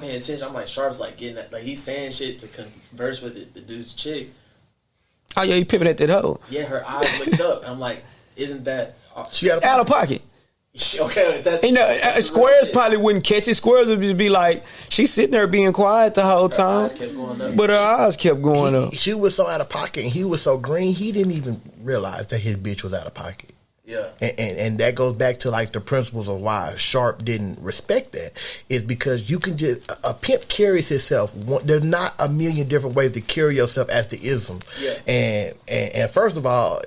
paying attention. I'm like, Sharp's like getting that, like he's saying shit to converse with the dude's chick. Oh yeah, he pimping at that hoe. Yeah, her eyes looked up. And I'm like, isn't that she out of pocket? Okay, that's Squares probably wouldn't catch it. Squares would just be like, she's sitting there being quiet the whole time. Her eyes kept going up. But her eyes kept going up. She was so out of pocket, and he was so green, he didn't even realize that his bitch was out of pocket. Yeah, and that goes back to like the principles of why Sharp didn't respect that, is because you can just a pimp carries himself. There's not a million different ways to carry yourself as the ism. Yeah, and first of all,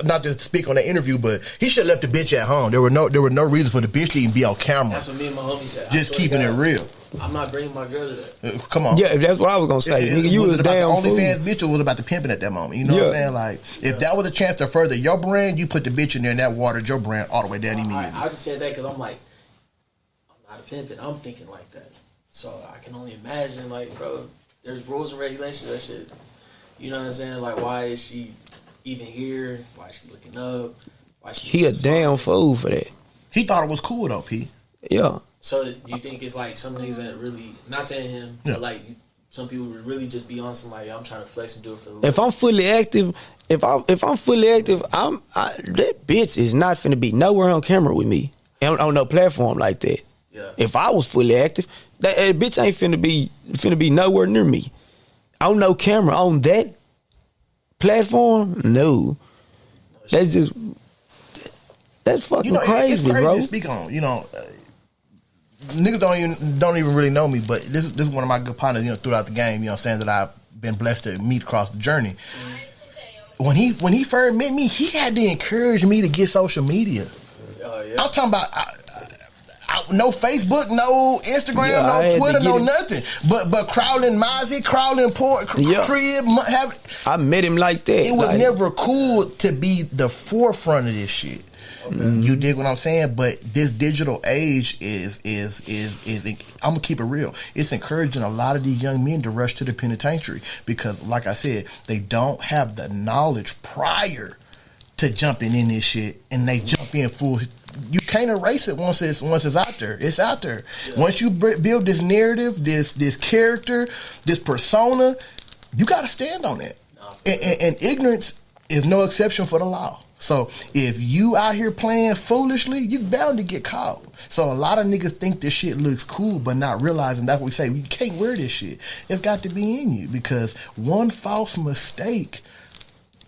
not just to speak on the interview, but he should have left the bitch at home. There were no reason for the bitch to even be on camera. That's what me and my homie said. Just keeping it real. I'm not bringing my girl to that. Come on. Yeah, that's what I was gonna say. Nigga, you was it about damn the OnlyFans bitch, or was it about the pimping at that moment? You know what I'm saying? Like, if that was a chance to further your brand, you put the bitch in there, and that watered your brand all the way down immediately. I just said that because I'm like, I'm not a pimp, and I'm thinking like that. So I can only imagine, like, bro, there's rules and regulations. That shit. You know what I'm saying? Like, why is she even here? Why is she looking up? Why is she? He a damn fool for that. He thought it was cool though, P. Yeah. So do you think it's like some niggas that really, not saying him, but like some people would really just be on some like, I'm trying to flex and do it for the Lord. If I'm fully active, if I'm fully active, that bitch is not finna be nowhere on camera with me on no platform like that. Yeah. If I was fully active, that bitch ain't finna be nowhere near me on no camera on that platform. No, that's just that's fucking crazy, it's crazy bro. to speak on, niggas don't even really know me, but this is one of my good partners, throughout the game, saying that I've been blessed to meet across the journey. When he first met me, he had to encourage me to get social media. I'm talking about no Facebook, no Instagram, no Twitter, no nothing. But crawling Mozzie, crawling port crib. I met him like that. It was never cool to be the forefront of this shit. Okay. You dig what I'm saying? But this digital age is I'm gonna keep it real. It's encouraging a lot of these young men to rush to the penitentiary because, like I said, they don't have the knowledge prior to jumping in this shit, and they jump in full. You can't erase it once it's out there. It's out there. Yeah. Once you build this narrative, this character, this persona, you got to stand on it. And ignorance is no exception for the law. So if you out here playing foolishly, you bound to get caught. So a lot of niggas think this shit looks cool, but not realizing that's what we say. You can't wear this shit. It's got to be in you because one false mistake,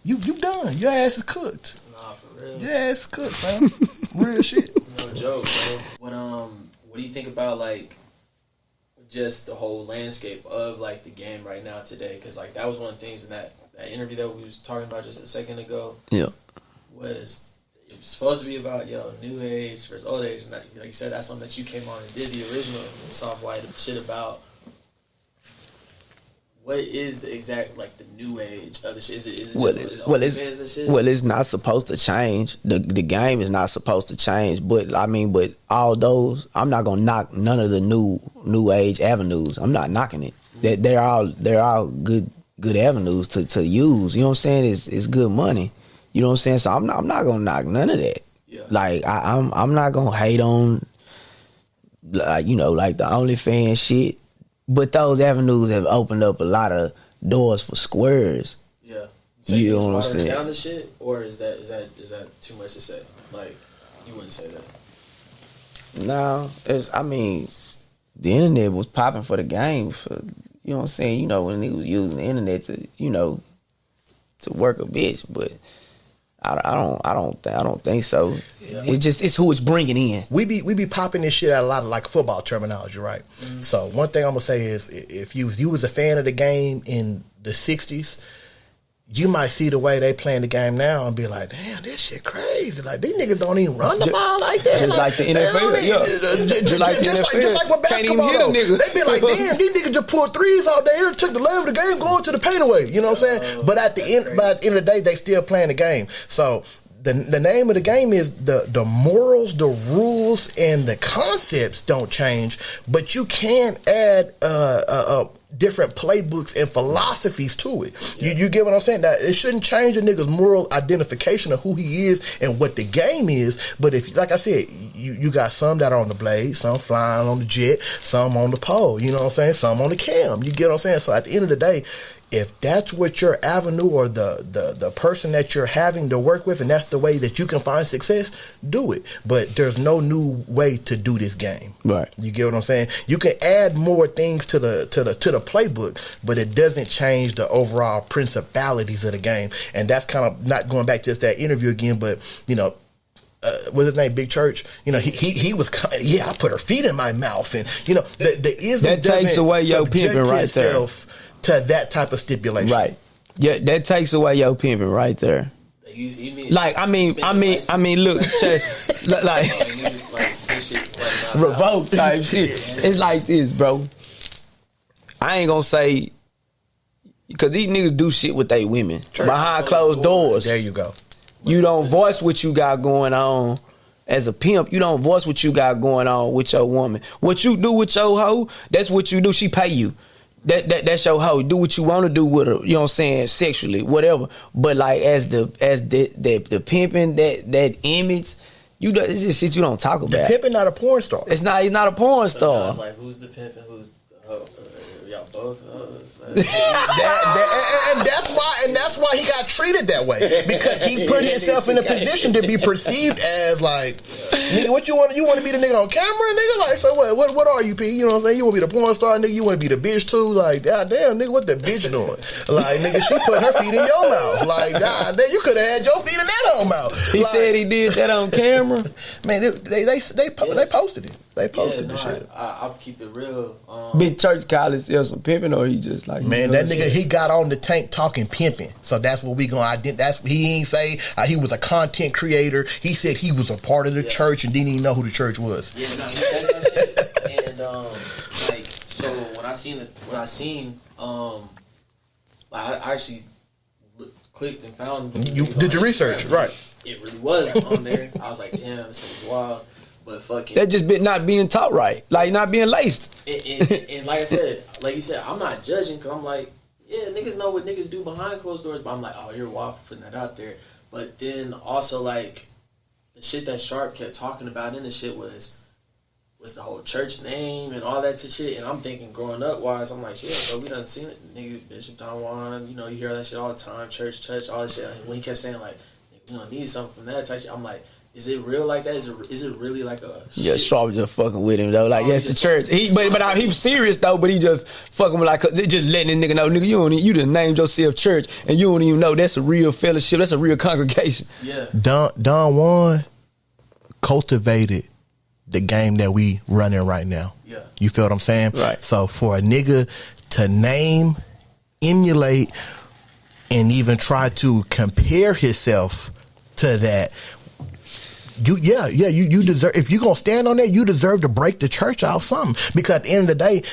you done. Your ass is cooked. Nah, for real. Your ass is cooked, man. Real shit. No joke, bro. What do you think about like just the whole landscape of like the game right now today? Because like that was one of the things in that interview that we was talking about just a second ago. Yeah. It was supposed to be about new age versus old age, and like you said, that's something that you came on and did the original soft white shit about. What is the exact like the new age of the shit? Is it just the shit? Well, it's not supposed to change. The game is not supposed to change. But all those, I'm not gonna knock none of the new age avenues. I'm not knocking it. Mm-hmm. They're all good avenues to use. You know what I'm saying? It's good money. You know what I'm saying? So I'm not gonna knock none of that. Yeah. Like I'm not gonna hate on like the OnlyFans shit. But those avenues have opened up a lot of doors for squares. Yeah. So you know what I'm saying? Down the shit, or is that too much to say? Like you wouldn't say that. No, the internet was popping for the game. For you know what I'm saying? When he was using the internet to work a bitch, but. I don't think so. Yeah. It's who it's bringing in. We be popping this shit out a lot of like football terminology, right? Mm-hmm. So one thing I'm gonna say is if you was a fan of the game in the '60s, you might see the way they playing the game now and be like, damn, this shit crazy. Like these niggas don't even run the ball like that. Just like the NFL, just like with basketball though. They be like, damn, these niggas just pulled threes all day. They took the love of the game going to the paint away. You know what I'm saying? But at the end of the day, they still playing the game. So the name of the game is the morals, the rules, and the concepts don't change, but you can add different playbooks and philosophies to it. Yeah. You get what I'm saying? That it shouldn't change a nigga's moral identification of who he is and what the game is. But if, like I said, you got some that are on the blade, some flying on the jet, some on the pole. You know what I'm saying? Some on the cam. You get what I'm saying? So at the end of the day, if that's what your avenue or the person that you're having to work with, and that's the way that you can find success, do it. But there's no new way to do this game. Right. You get what I'm saying? You can add more things to the playbook, but it doesn't change the overall principalities of the game. And that's kind of not going back to just that interview again, but you know. What's his name? Big Church. You know, he was. I put her feet in my mouth, and you know, the ism that takes away your pimping right there. To that type of stipulation, right? Yeah, that takes away your pimping right there. Like, I mean, look, like revolt type shit. It's like this, bro. I ain't gonna say because these niggas do shit with they women behind closed doors. There you go. You don't voice what you got going on as a pimp. You don't voice what you got going on with your woman. What you do with your hoe, that's what you do. She pay you. That's your hoe. Do what you want to do with her. You know what I'm saying? Sexually, whatever. But like as the pimping, that image, it's just shit you don't talk about. The pimping not a porn star. He's not a porn star. It's like, who's the pimp and who's the hoe? Y'all both hoes. And that's why he got treated that way, because he put himself in a position to be perceived as like, nigga, what you want to be the nigga on camera, nigga? Like, so what are you, P? You know what I'm saying? You want to be the porn star, nigga? You want to be the bitch too? Like, god damn, nigga, what the bitch doing? Like, nigga, she put her feet in your mouth. Like, god damn, you could have had your feet in that whole mouth. He said he did that on camera. Man, they posted it. They posted the shit. I'll keep it real. Big Church college sells some pimping, or he just like, man, that nigga, he got on the tank talking pimping. So that's what we gonna identify. He ain't say he was a content creator. He said he was a part of the church and didn't even know who the church was. Yeah, no, he said that shit. And like, so when I seen, I actually clicked and found. You did your research, right? It really was on there. I was like, damn, this is wild. But fucking, that just been not being taught right, like not being laced. And like I said, like you said, I'm not judging because I'm like, yeah, niggas know what niggas do behind closed doors, but I'm like, oh, you're wild for putting that out there. But then also like the shit that Sharp kept talking about in the shit was the whole church name and all that shit. And I'm thinking, growing up wise, I'm like, shit, bro, we done seen it, nigga, Bishop Don Juan, you know, you hear that shit all the time, church, all that shit. And when he kept saying like, we don't need something from that type shit, I'm like, is it real like that? Is it really like a shit? Yeah, Sharp just fucking with him though. Like, that's the church. He was serious though, but he just fucking with like, just letting the nigga know, nigga, you done named yourself church and you don't even know that's a real fellowship, that's a real congregation. Yeah. Don Juan cultivated the game that we running right now. Yeah. You feel what I'm saying? Right. So for a nigga to name, emulate, and even try to compare himself to that, you deserve, if you gonna stand on that, you deserve to break the church out something, because at the end of the day,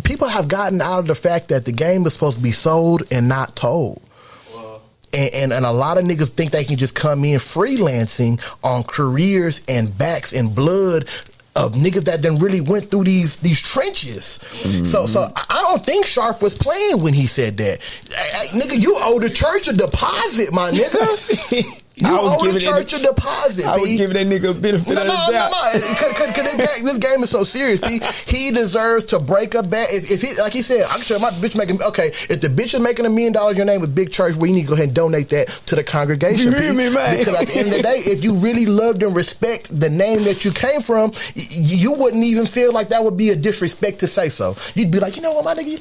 people have gotten out of the fact that the game is supposed to be sold and not told. And a lot of niggas think they can just come in freelancing on careers and backs and blood of niggas that done really went through these trenches. Mm-hmm. So I don't think Sharp was playing when he said that. Nigga, you owe the church a deposit, my nigga. You owe the church a deposit, I was giving that nigga a benefit of the doubt. Because this game is so serious, P. He deserves to break a back. If he, like he said, I can tell my bitch making, okay, if the bitch is making $1 million, your name is Big Church, we need to go ahead and donate that to the congregation, you hear me, man? Because at the end of the day, if you really loved and respect the name that you came from, you wouldn't even feel like that would be a disrespect to say so. You'd be like, you know what, my nigga,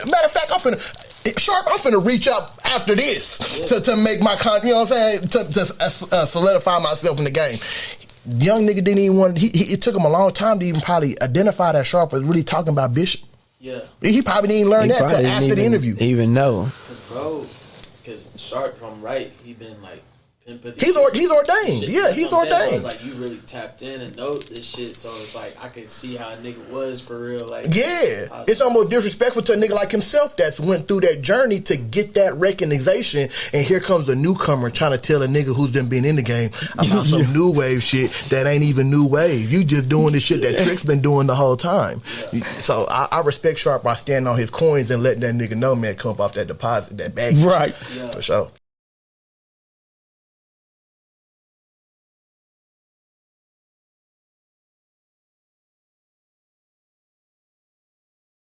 matter of fact, I'm finna reach out after this to make my you know what I'm saying, to solidify myself in the game. Young nigga didn't even want. It took him a long time to even probably identify that Sharp was really talking about Bishop. Yeah, he probably didn't learn that till after the interview. Even know, because Sharp, if I'm right, he been like. He's ordained. Yeah, he's ordained. So it's like you really tapped in and know this shit. So it's like I could see how a nigga was for real. Like, yeah, it's almost disrespectful to a nigga like himself that's went through that journey to get that recognition. And here comes a newcomer trying to tell a nigga who's been in the game about some new wave shit that ain't even new wave. You just doing the shit that Trick's been doing the whole time. Yeah. So I respect Sharp by standing on his coins and letting that nigga know, man, come up off that deposit, that bag, right? For sure.